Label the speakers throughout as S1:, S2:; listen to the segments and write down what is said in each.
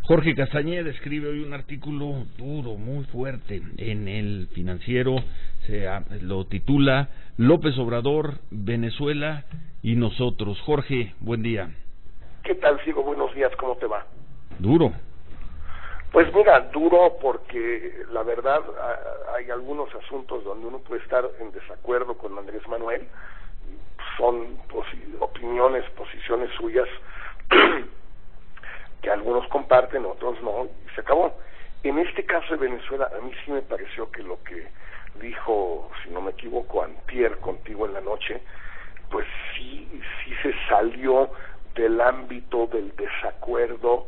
S1: Jorge Castañeda escribe hoy un artículo duro, muy fuerte, en El Financiero. Lo titula López Obrador, Venezuela y nosotros. Jorge, buen día.
S2: ¿Qué tal, Ciro? Buenos días, ¿cómo te va?
S1: Duro.
S2: Pues mira, duro porque la verdad hay algunos asuntos donde uno puede estar en desacuerdo con Andrés Manuel. Son opiniones, posiciones suyas que algunos comparten, otros no, y se acabó. En este caso de Venezuela, a mí sí me pareció que lo que dijo, si no me equivoco, antier contigo en la noche, pues sí se salió del ámbito del desacuerdo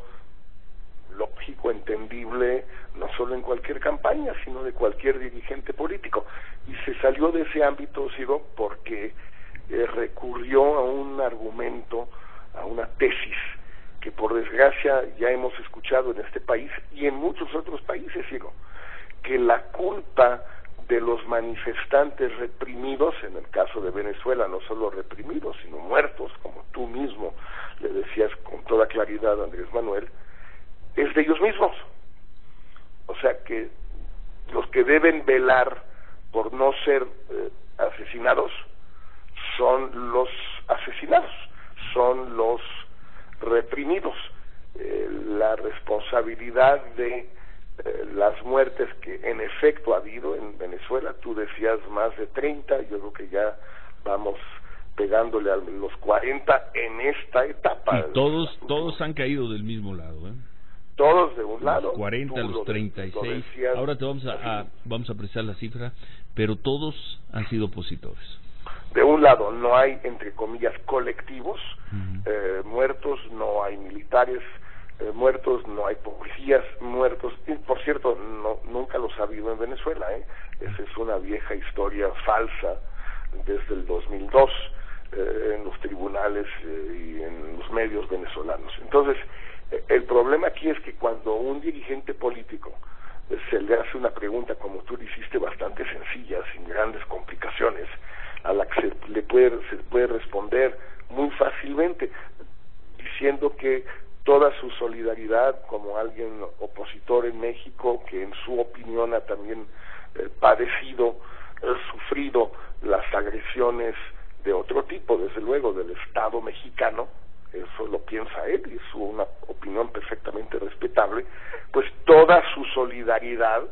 S2: lógico, entendible, no solo en cualquier campaña, sino de cualquier dirigente político. Y se salió de ese ámbito, Ciro, porque recurrió a un argumento, a una tesis, que por desgracia ya hemos escuchado en este país y en muchos otros países, Ciro, que la culpa de los manifestantes reprimidos, en el caso de Venezuela, no solo reprimidos, sino muertos, como tú mismo le decías con toda claridad a Andrés Manuel, es de ellos mismos. O sea que los que deben velar por no ser asesinados son los asesinados, son los reprimidos. La responsabilidad de las muertes que en efecto ha habido en Venezuela, tú decías más de 30, yo creo que ya vamos pegándole a los 40 en esta etapa.
S1: Y todos han caído del mismo lado, ¿eh?
S2: Todos de un lado.
S1: Los 40, los 36. Ahora te vamos a precisar la cifra, pero todos han sido opositores.
S2: De un lado no hay, entre comillas, colectivos muertos, no hay militares muertos, no hay policías muertos. Y, por cierto, nunca los ha habido en Venezuela, ¿eh? Esa es una vieja historia falsa desde el 2002 en los tribunales y en los medios venezolanos. Entonces, el problema aquí es que cuando un dirigente político se le hace una pregunta, como tú le hiciste, bastante sencilla, sin grandes complicaciones, a la que se puede responder muy fácilmente, diciendo que toda su solidaridad como alguien opositor en México, que en su opinión ha también padecido, sufrido las agresiones de otro tipo, desde luego del Estado mexicano, eso lo piensa él y es una opinión perfectamente respetable, pues toda su solidaridad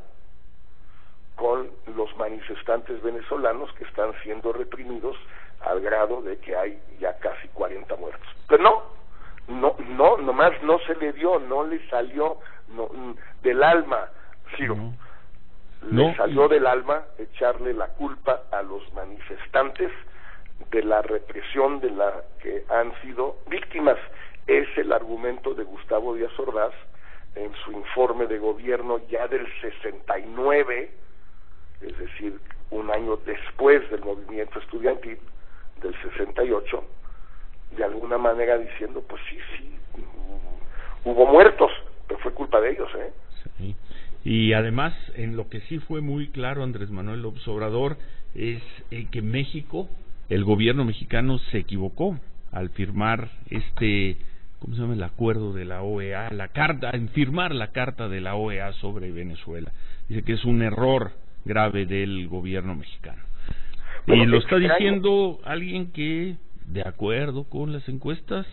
S2: con los manifestantes venezolanos que están siendo reprimidos al grado de que hay ya casi 40 muertos. Pero nomás no se le dio, no le salió del alma, Ciro. Le salió del alma echarle la culpa a los manifestantes de la represión de la que han sido víctimas. Es el argumento de Gustavo Díaz Ordaz en su informe de gobierno ya del 69, es decir, un año después del movimiento estudiantil del 68, de alguna manera diciendo, pues sí, hubo muertos, pero fue culpa de ellos, ¿eh?
S1: Sí. Y además, en lo que sí fue muy claro Andrés Manuel López Obrador es que México, el gobierno mexicano se equivocó al firmar ¿cómo se llama? El acuerdo de la OEA, en firmar la carta de la OEA sobre Venezuela. Dice que es un error grave del gobierno mexicano. Bueno, y lo está diciendo alguien que, de acuerdo con las encuestas,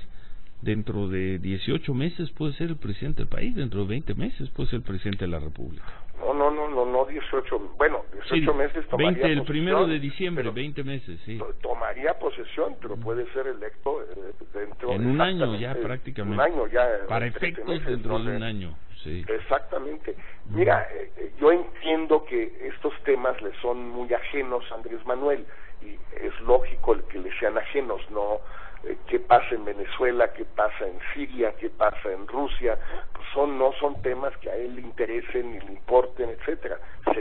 S1: dentro de 18 meses puede ser el presidente del país, dentro de 20 meses puede ser el presidente de la República.
S2: No 18, bueno, 18 meses tomaría
S1: 20, el
S2: posesión,
S1: 1 de diciembre, 20 meses, sí.
S2: Tomaría posesión, pero puede ser electo dentro
S1: en un año ya prácticamente.
S2: Un año ya.
S1: Para efectos meses, dentro de un año, sí.
S2: Exactamente. Mira, yo entiendo que estos temas le son muy ajenos a Andrés Manuel, y es lógico que le sean ajenos, ¿no? ¿Qué pasa en Venezuela? ¿Qué pasa en Siria? ¿Qué pasa en Rusia? Pues no son temas que a él le interesen ni le importen, etcétera. Se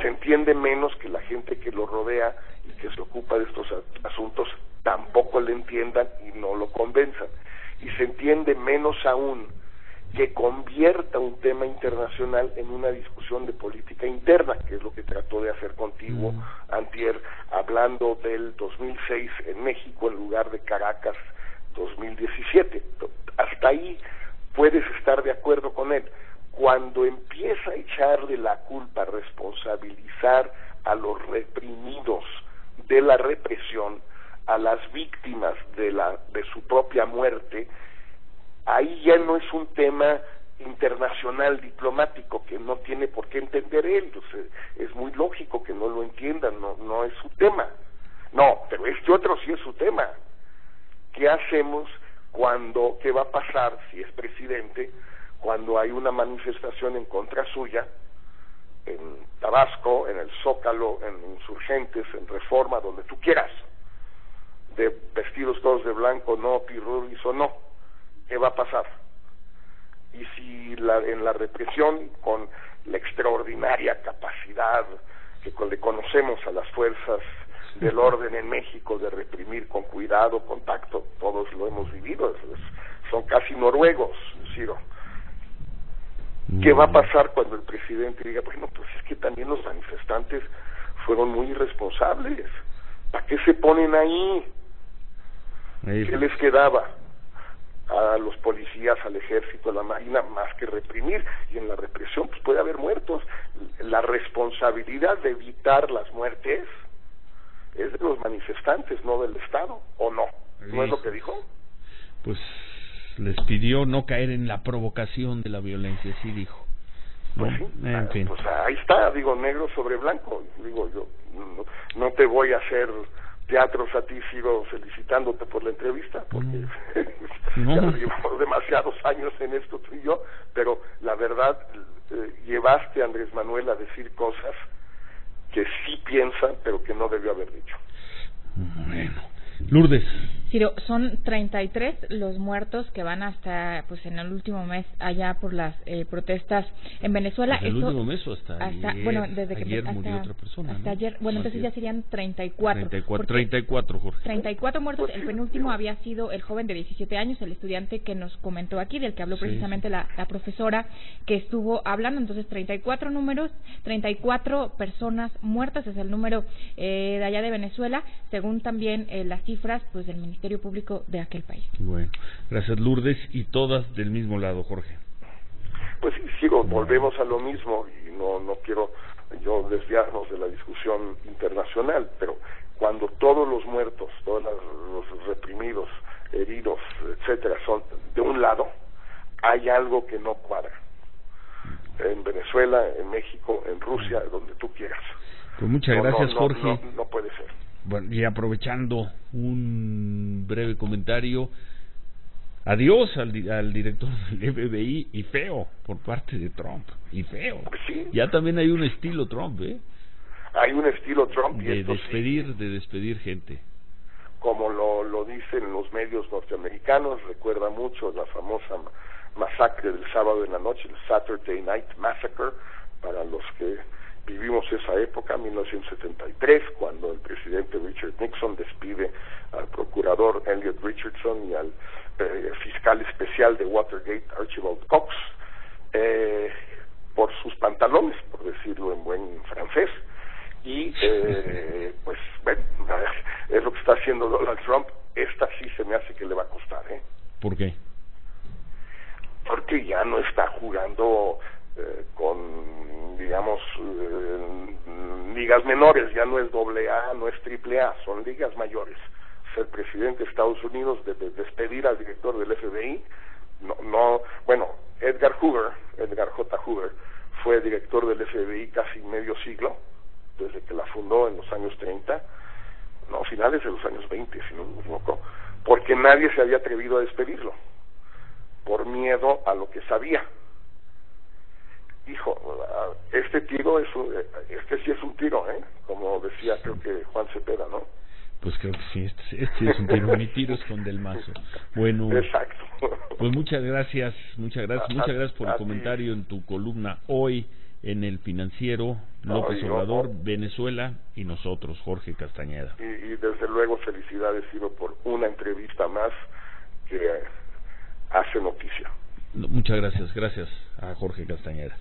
S2: entiende menos que la gente que lo rodea y que se ocupa de estos asuntos tampoco le entiendan y no lo convenzan. Y se entiende menos aún que convierta un tema internacional en una discusión de política interna, que es lo que trató de hacer contigo antier, hablando del 2006 en México en lugar de Caracas 2017. Hasta ahí puedes estar de acuerdo con él. Cuando empieza a echarle la culpa, responsabilizar a los reprimidos de la represión, a las víctimas de su propia muerte, ahí ya no es un tema internacional diplomático que no tiene por qué entender él. Entonces, es muy lógico que no lo entiendan, no es su tema. No, pero este otro sí es su tema. ¿Qué hacemos qué va a pasar si es presidente cuando hay una manifestación en contra suya en Tabasco, en el Zócalo, en Insurgentes, en Reforma, donde tú quieras, de vestidos todos de blanco, no, pirurris o no? ¿Qué va a pasar? Y si en la represión, con la extraordinaria capacidad que le conocemos a las fuerzas del orden en México de reprimir con cuidado, con tacto, todos lo hemos vivido, son casi noruegos, Ciro. ¿Qué va a pasar cuando el presidente diga, bueno, pues es que también los manifestantes fueron muy irresponsables? ¿Para qué se ponen ahí? ¿Qué les quedaba a los policías, al ejército, a la marina, más que reprimir? Y en la represión pues puede haber muertos. La responsabilidad de evitar las muertes es de los manifestantes, no del Estado, ¿o no? ¿No es lo que dijo?
S1: Pues les pidió no caer en la provocación de la violencia, sí dijo.
S2: Pues sí,
S1: en fin.
S2: Pues ahí está, digo, negro sobre blanco. Digo, yo no te voy a hacer teatros a ti, Ciro, felicitándote por la entrevista, porque ya llevamos demasiados años en esto tú y yo, pero la verdad, llevaste a Andrés Manuel a decir cosas que sí piensan, pero que no debió haber dicho.
S1: Bueno, Lourdes.
S3: Ciro, son 33 los muertos que van hasta, pues en el último mes, allá por las protestas en Venezuela.
S1: ¿Desde el último mes o hasta ayer?
S3: Bueno, desde que
S1: ayer murió otra persona,
S3: hasta
S1: ¿no?
S3: ayer, bueno, entonces ya serían 34.
S1: 34, Jorge.
S3: 34 muertos, el penúltimo había sido el joven de 17 años, el estudiante que nos comentó aquí, del que habló precisamente la profesora que estuvo hablando. Entonces 34 números, 34 personas muertas es el número de allá de Venezuela, según también las cifras pues del Ministerio Público de aquel país.
S1: Bueno, gracias Lourdes, y todas del mismo lado, Jorge.
S2: Pues sí, volvemos a lo mismo, y no quiero yo desviarnos de la discusión internacional, pero cuando todos los muertos, todos los reprimidos, heridos, etcétera, son de un lado, hay algo que no cuadra. En Venezuela, en México, en Rusia, donde tú quieras.
S1: Pues muchas gracias, Jorge.
S2: No puede ser.
S1: Bueno, y aprovechando un breve comentario, adiós al director del FBI, y feo por parte de Trump, y feo.
S2: Sí.
S1: Ya también hay un estilo Trump,
S2: Hay un estilo Trump
S1: de despedir gente.
S2: Como lo dicen los medios norteamericanos, recuerda mucho la famosa masacre del sábado en la noche, el Saturday Night Massacre, para los que vivimos esa época, 1973, cuando el presidente Richard Nixon despide al procurador Elliot Richardson y al fiscal especial de Watergate, Archibald Cox, por sus pantalones, por decirlo en buen francés. Y pues bueno, es lo que está haciendo Donald Trump. Esta sí se me hace que le va a costar.
S1: ¿Por qué?
S2: Porque ya no está jugando con, digamos, ligas menores, ya no es AA, no es AAA, son ligas mayores. Ser presidente de Estados Unidos, de despedir al director del FBI, bueno, Edgar J. Hoover, fue director del FBI casi medio siglo, desde que la fundó en los años 30, finales de los años 20, si no me equivoco, porque nadie se había atrevido a despedirlo, por miedo a lo que sabía. Hijo, este tiro este sí es un tiro, como decía creo que Juan Cepeda, ¿no?
S1: Pues creo que sí, este es un tiro, mi tiro es con Del Mazo. Bueno,
S2: exacto.
S1: Pues muchas gracias por el comentario en tu columna hoy en El Financiero. López Obrador, Venezuela y nosotros, Jorge Castañeda.
S2: Y desde luego felicidades, Ciro, por una entrevista más que hace noticia.
S1: Muchas gracias a Jorge Castañeda.